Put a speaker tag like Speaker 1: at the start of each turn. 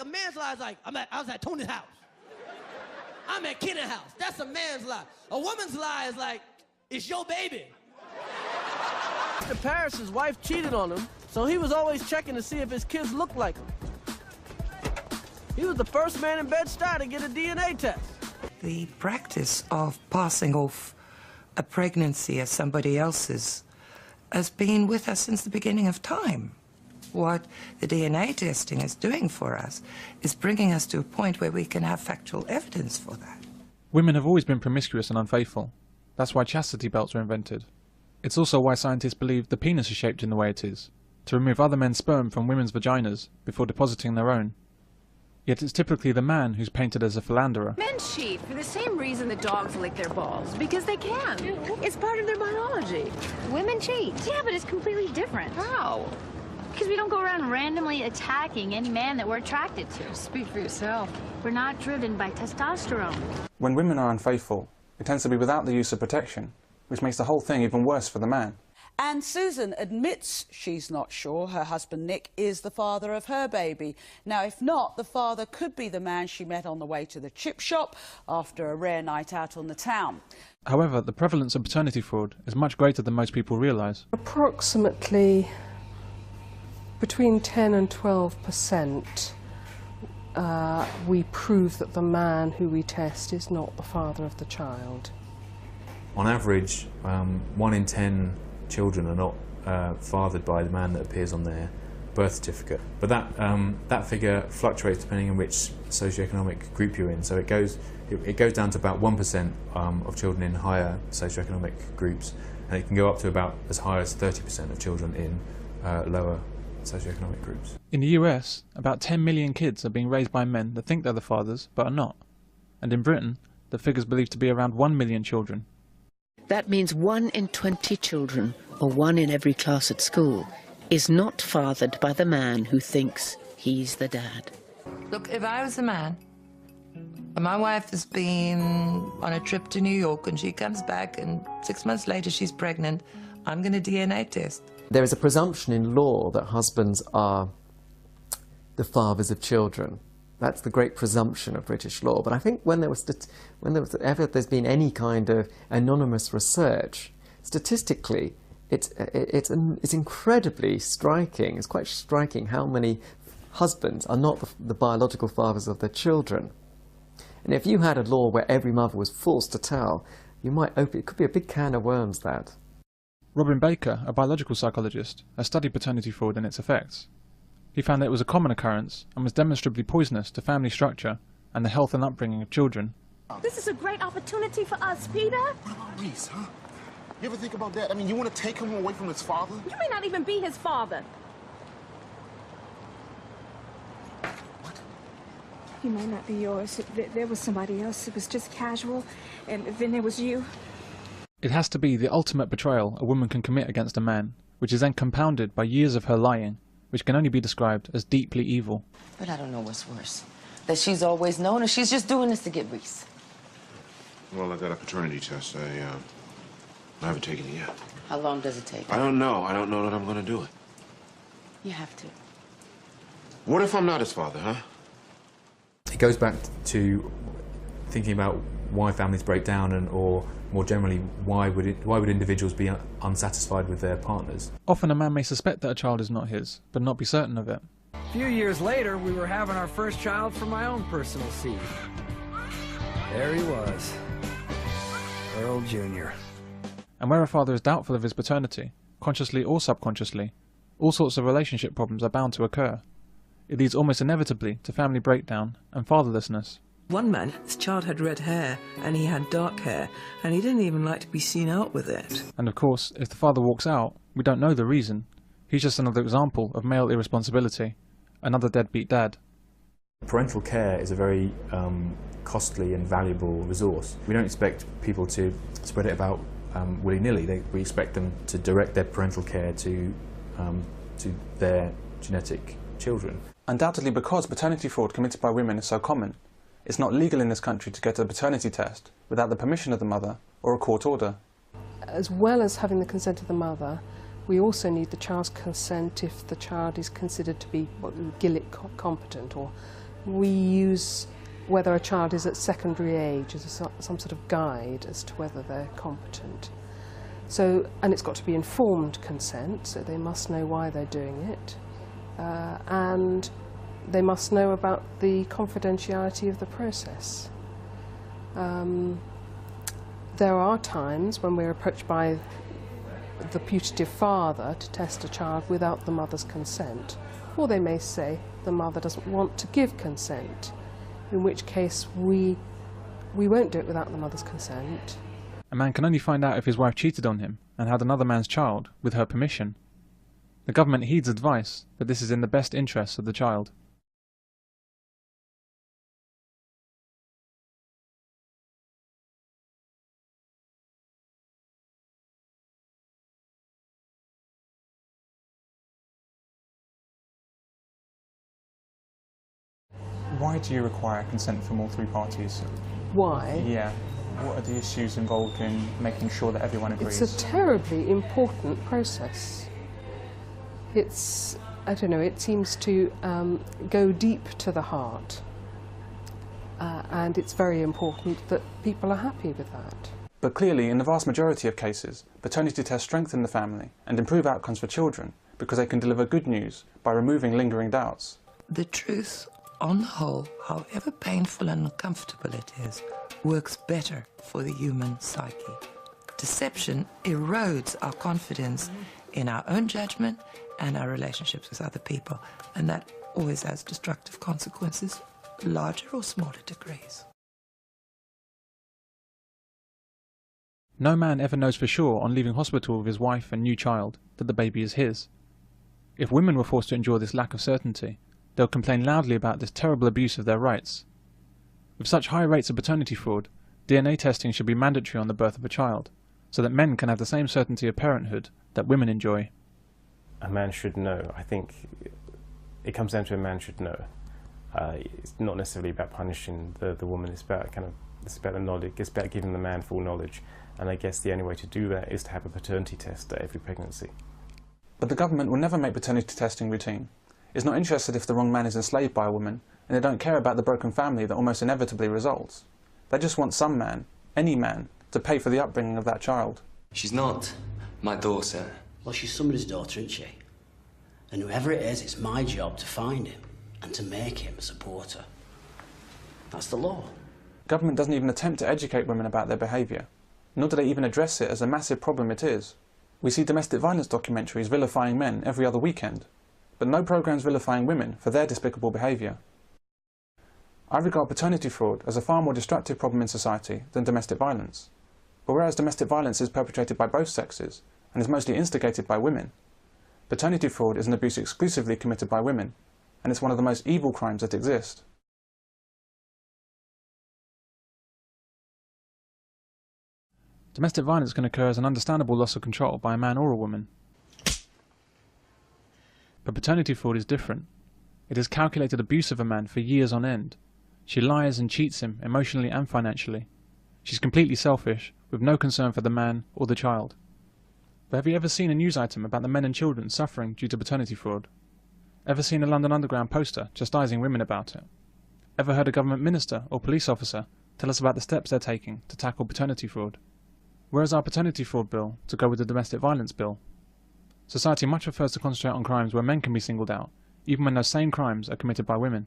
Speaker 1: a man's lie is like, I was at Tony's house. I'm at Kenny's house. That's a man's lie. A woman's lie is like, it's your baby.
Speaker 2: Mr. Parrish's wife cheated on him, so he was always checking to see if his kids looked like him. He was the first man in Bed-Stuy to get a DNA test.
Speaker 3: The practice of passing off a pregnancy as somebody else's has been with us since the beginning of time. What the DNA testing is doing for us is bringing us to a point where we can have factual evidence for that.
Speaker 4: Women have always been promiscuous and unfaithful. That's why chastity belts were invented. It's also why scientists believe the penis is shaped in the way it is, to remove other men's sperm from women's vaginas before depositing their own. Yet it's typically the man who's painted as a philanderer.
Speaker 5: Men cheat for the same reason the dogs lick their balls, because they can. It's part of their biology.
Speaker 6: Women cheat. Yeah, but it's completely different.
Speaker 5: How?
Speaker 6: Because we don't go around randomly attacking any man that we're attracted to.
Speaker 5: Speak for yourself.
Speaker 6: We're not driven by testosterone.
Speaker 4: When women are unfaithful, it tends to be without the use of protection, which makes the whole thing even worse for the man.
Speaker 7: And Susan admits she's not sure her husband Nick is the father of her baby. Now, if not, the father could be the man she met on the way to the chip shop after a rare night out on the town.
Speaker 4: However, the prevalence of paternity fraud is much greater than most people realise.
Speaker 8: Approximately between 10 and 12% we prove that the man who we test is not the father of the child.
Speaker 9: On average, 1 in 10 children are not fathered by the man that appears on their birth certificate. But that figure fluctuates depending on which socioeconomic group you're in. So it goes down to about 1% of children in higher socioeconomic groups, and it can go up to about as high as 30% of children in lower socioeconomic groups.
Speaker 4: In the US, about 10 million kids are being raised by men that think they're the fathers, but are not. And in Britain, the figure's believed to be around 1 million children.
Speaker 10: That means 1 in 20 children, or 1 in every class at school, is not fathered by the man who thinks he's the dad.
Speaker 3: Look, if I was a man, and my wife has been on a trip to New York and she comes back and 6 months later she's pregnant, I'm going to DNA test.
Speaker 11: There is a presumption in law that husbands are the fathers of children. That's the great presumption of British law. But I think when there's been any kind of anonymous research, statistically, it's incredibly striking. It's quite striking how many husbands are not the biological fathers of their children. And if you had a law where every mother was forced to tell, it could be a big can of worms, that.
Speaker 4: Robin Baker, a biological psychologist, has studied paternity fraud and its effects. He found that it was a common occurrence and was demonstrably poisonous to family structure and the health and upbringing of children.
Speaker 5: This is a great opportunity for us, Peter.
Speaker 12: What about Reese, huh? You ever think about that? I mean, you want to take him away from his father?
Speaker 5: You may not even be his father.
Speaker 12: What?
Speaker 13: He may not be yours. There was somebody else. It was just casual, and then there was you.
Speaker 4: It has to be the ultimate betrayal a woman can commit against a man, which is then compounded by years of her lying, which can only be described as deeply evil.
Speaker 3: But I don't know what's worse. That she's always known, or she's just doing this to get Reese.
Speaker 12: Well, I got a paternity test. I haven't taken it yet.
Speaker 3: How long does it take?
Speaker 12: I don't know. I don't know that I'm going to do it.
Speaker 3: You have to.
Speaker 12: What if I'm not his father, huh?
Speaker 9: It goes back to thinking about why families break down, or more generally, why would individuals be unsatisfied with their partners?
Speaker 4: Often a man may suspect that a child is not his, but not be certain of it.
Speaker 2: A few years later, we were having our first child from my own personal seed. There he was, Earl Jr.
Speaker 4: And where a father is doubtful of his paternity, consciously or subconsciously, all sorts of relationship problems are bound to occur. It leads almost inevitably to family breakdown and fatherlessness.
Speaker 3: One man, his child had red hair, and he had dark hair, and he didn't even like to be seen out with it.
Speaker 4: And of course, if the father walks out, we don't know the reason. He's just another example of male irresponsibility, another deadbeat dad.
Speaker 9: Parental care is a very costly and valuable resource. We don't expect people to spread it about willy-nilly. We expect them to direct their parental care to their genetic children.
Speaker 4: Undoubtedly, because paternity fraud committed by women is so common, it's not legal in this country to get a paternity test without the permission of the mother or a court order.
Speaker 8: As well as having the consent of the mother, we also need the child's consent if the child is considered to be Gillick competent or We use whether a child is at secondary age as some sort of guide as to whether they're competent. So, and it's got to be informed consent, so they must know why they're doing it, and they must know about the confidentiality of the process. There are times when we're approached by the putative father to test a child without the mother's consent, or they may say the mother doesn't want to give consent, in which case we won't do it without the mother's consent.
Speaker 4: A man can only find out if his wife cheated on him and had another man's child with her permission. The government heeds advice that this is in the best interests of the child.
Speaker 14: Why do you require consent from all three parties?
Speaker 8: Why?
Speaker 14: Yeah. What are the issues involved in making sure that everyone agrees?
Speaker 8: It's a terribly important process. It's, I don't know, it seems to go deep to the heart. And it's very important that people are happy with that.
Speaker 14: But clearly, in the vast majority of cases, paternity tests strengthen the family and improve outcomes for children because they can deliver good news by removing lingering doubts.
Speaker 3: The truth, on the whole, however painful and uncomfortable it is, works better for the human psyche. Deception erodes our confidence in our own judgment and our relationships with other people, and that always has destructive consequences, larger or smaller degrees.
Speaker 4: No man ever knows for sure on leaving hospital with his wife and new child that the baby is his. If women were forced to endure this lack of certainty, they'll complain loudly about this terrible abuse of their rights. With such high rates of paternity fraud, DNA testing should be mandatory on the birth of a child, so that men can have the same certainty of parenthood that women enjoy.
Speaker 15: A man should know. I think it comes down to a man should know. It's not necessarily about punishing the woman. It's about it's about the knowledge. It's about giving the man full knowledge. And I guess the only way to do that is to have a paternity test at every pregnancy.
Speaker 14: But the government will never make paternity testing routine. It's not interested if the wrong man is enslaved by a woman, and they don't care about the broken family that almost inevitably results. They just want some man, any man, to pay for the upbringing of that child.
Speaker 16: She's not my daughter.
Speaker 17: Well, she's somebody's daughter, isn't she? And whoever it is, it's my job to find him and to make him support her. That's the law.
Speaker 14: Government doesn't even attempt to educate women about their behaviour, nor do they even address it as a massive problem it is. We see domestic violence documentaries vilifying men every other weekend, but no programmes vilifying women for their despicable behaviour. I regard paternity fraud as a far more destructive problem in society than domestic violence. But whereas domestic violence is perpetrated by both sexes and is mostly instigated by women, paternity fraud is an abuse exclusively committed by women, and it's one of the most evil crimes that exist.
Speaker 4: Domestic violence can occur as an understandable loss of control by a man or a woman. But paternity fraud is different. It is calculated abuse of a man for years on end. She lies and cheats him emotionally and financially. She's completely selfish, with no concern for the man or the child. But have you ever seen a news item about the men and children suffering due to paternity fraud? Ever seen a London Underground poster chastising women about it? Ever heard a government minister or police officer tell us about the steps they're taking to tackle paternity fraud? Where is our paternity fraud bill to go with the domestic violence bill? Society much prefers to concentrate on crimes where men can be singled out, even when those same crimes are committed by women.